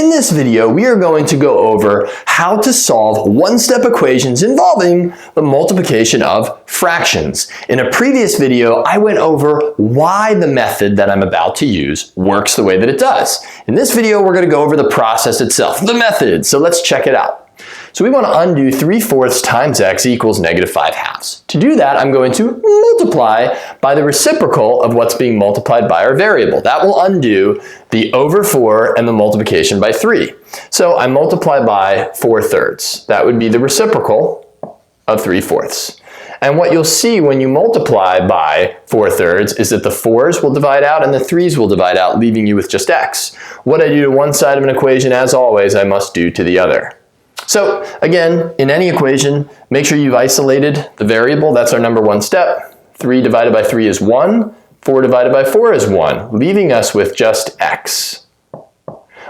In this video, we are going to go over how to solve one-step equations involving the multiplication of fractions. In a previous video, I went over why the method that I'm about to use works the way that it does. In this video, we're going to go over the process itself, the method. So let's check it out. So we want to undo 3/4 times x equals -5/2. To do that, I'm going to multiply by the reciprocal of what's being multiplied by our variable. That will undo the over 4 and the multiplication by 3. So I multiply by 4/3. That would be the reciprocal of 3/4. And what you'll see when you multiply by 4/3 is that the 4's will divide out and the 3's will divide out, leaving you with just x. What I do to one side of an equation, as always, I must do to the other. So again, in any equation, make sure you've isolated the variable. That's our number one step. 3 divided by 3 is 1. 4 divided by 4 is 1, leaving us with just x.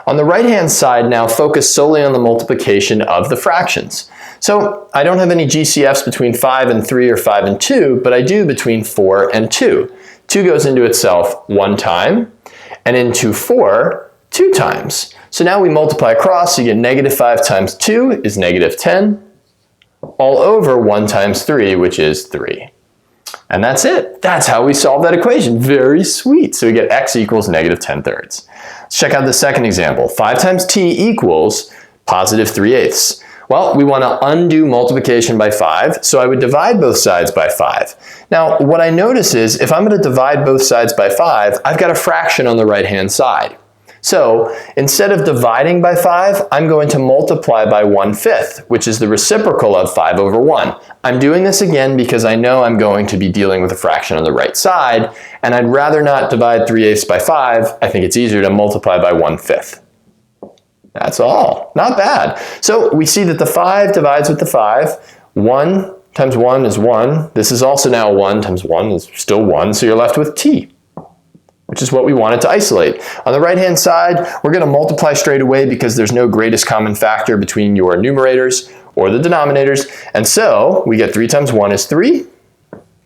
On the right-hand side now, focus solely on the multiplication of the fractions. So I don't have any GCFs between 5 and 3 or 5 and 2, but I do between 4 and 2. 2 goes into itself 1 time, and into 4, 2 times. So now we multiply across, so you get -5 times 2 is -10, all over 1 times 3, which is 3. And that's it. That's how we solve that equation. Very sweet. So we get x equals -10/3. Let's check out the second example. 5 times t equals +3/8. Well, we want to undo multiplication by 5, so I would divide both sides by 5. Now, what I notice is if I'm going to divide both sides by 5, I've got a fraction on the right-hand side. So instead of dividing by 5, I'm going to multiply by 1/5, which is the reciprocal of 5 over 1. I'm doing this again because I know I'm going to be dealing with a fraction on the right side, and I'd rather not divide 3/8 by 5. I think it's easier to multiply by 1/5. That's all. Not bad. So we see that the 5 divides with the 5. 1 times 1 is 1. This is also now 1 times 1 is still 1, so you're left with t, which is what we wanted to isolate. On the right-hand side, we're going to multiply straight away because there's no greatest common factor between your numerators or the denominators. And so we get 3 times 1 is 3,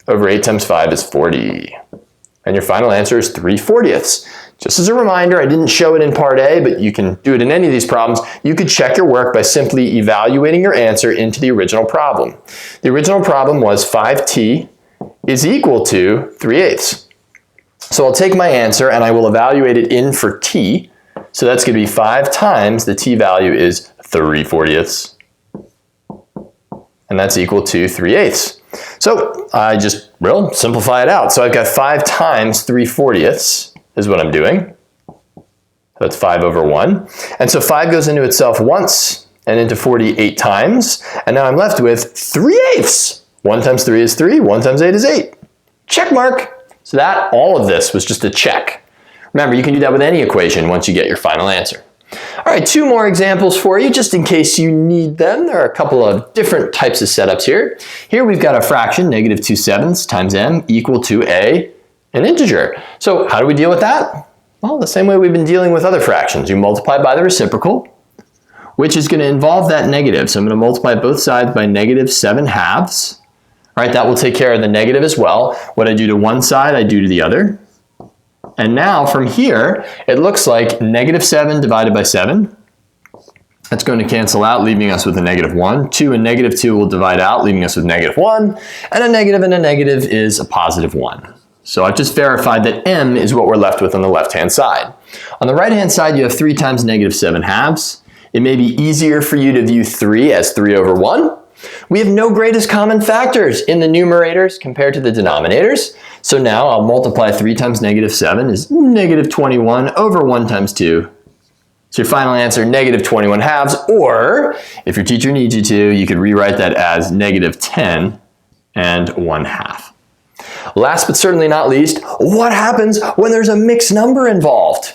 over 8 times 5 is 40. And your final answer is 3/40. Just as a reminder, I didn't show it in part A, but you can do it in any of these problems. You could check your work by simply evaluating your answer into the original problem. The original problem was 5t is equal to 3/8. So I'll take my answer and I will evaluate it in for t. So that's going to be 5 times the t value is 3/40. And that's equal to 3/8. So I just will simplify it out. So I've got 5 times 3/40 is what I'm doing. That's 5 over 1. And so 5 goes into itself once and into 48 times. And now I'm left with 3/8. 1 times 3 is 3. 1 times 8 is 8. Check mark. So that, all of this was just a check. Remember, you can do that with any equation once you get your final answer. All right, 2 more examples for you, just in case you need them. There are a couple of different types of setups here. Here we've got a fraction, -2/7 times m equal to an integer. So how do we deal with that? Well, the same way we've been dealing with other fractions. You multiply by the reciprocal, which is going to involve that negative. So I'm going to multiply both sides by -7/2. All right, that will take care of the negative as well. What I do to one side, I do to the other. And now from here, it looks like -7 divided by 7. That's going to cancel out, leaving us with a -1. 2 and -2 will divide out, leaving us with -1. And a negative is a +1. So I've just verified that m is what we're left with on the left-hand side. On the right-hand side, you have 3 times -7/2. It may be easier for you to view 3 as 3 over 1. We have no greatest common factors in the numerators compared to the denominators. So now I'll multiply 3 times -7 is -21 over 1 times 2. So your final answer, -21/2, or if your teacher needs you to, you could rewrite that as -10 and 1/2. Last but certainly not least, what happens when there's a mixed number involved?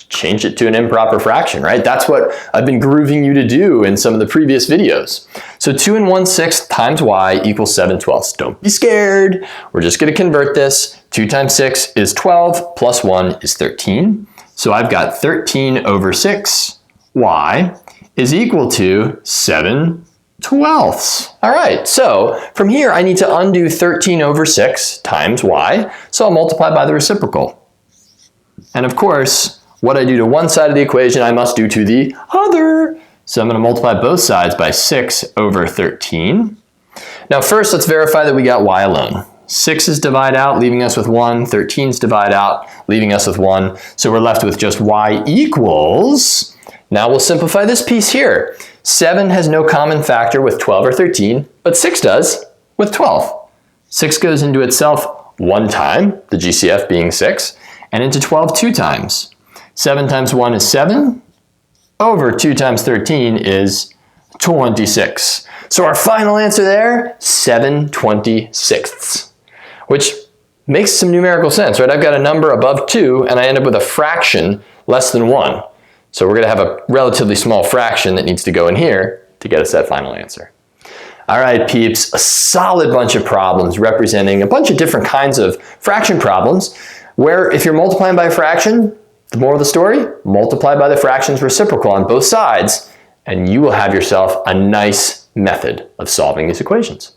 Change it to an improper fraction, right? That's what I've been grooving you to do in some of the previous videos. So 2 1/6 times y equals 7/12. Don't be scared. We're just going to convert this. 2 times 6 is 12, plus 1 is 13. So I've got 13 over 6 y is equal to 7/12. All right, so from here I need to undo 13 over 6 times y. So I'll multiply by the reciprocal. And of course, what I do to one side of the equation, I must do to the other. So I'm going to multiply both sides by 6 over 13. Now first, let's verify that we got y alone. 6's divide out, leaving us with 1. 13's divide out, leaving us with 1. So we're left with just y equals. Now we'll simplify this piece here. 7 has no common factor with 12 or 13, but 6 does with 12. 6 goes into itself 1 time, the GCF being 6, and into 12 2 times. 7 times 1 is 7, over 2 times 13 is 26. So our final answer there, 7/26, which makes some numerical sense, right? I've got a number above 2, and I end up with a fraction less than 1. So we're going to have a relatively small fraction that needs to go in here to get us that final answer. All right, peeps, a solid bunch of problems representing a bunch of different kinds of fraction problems, where if you're multiplying by a fraction, the moral of the story, multiply by the fraction's reciprocal on both sides, and you will have yourself a nice method of solving these equations.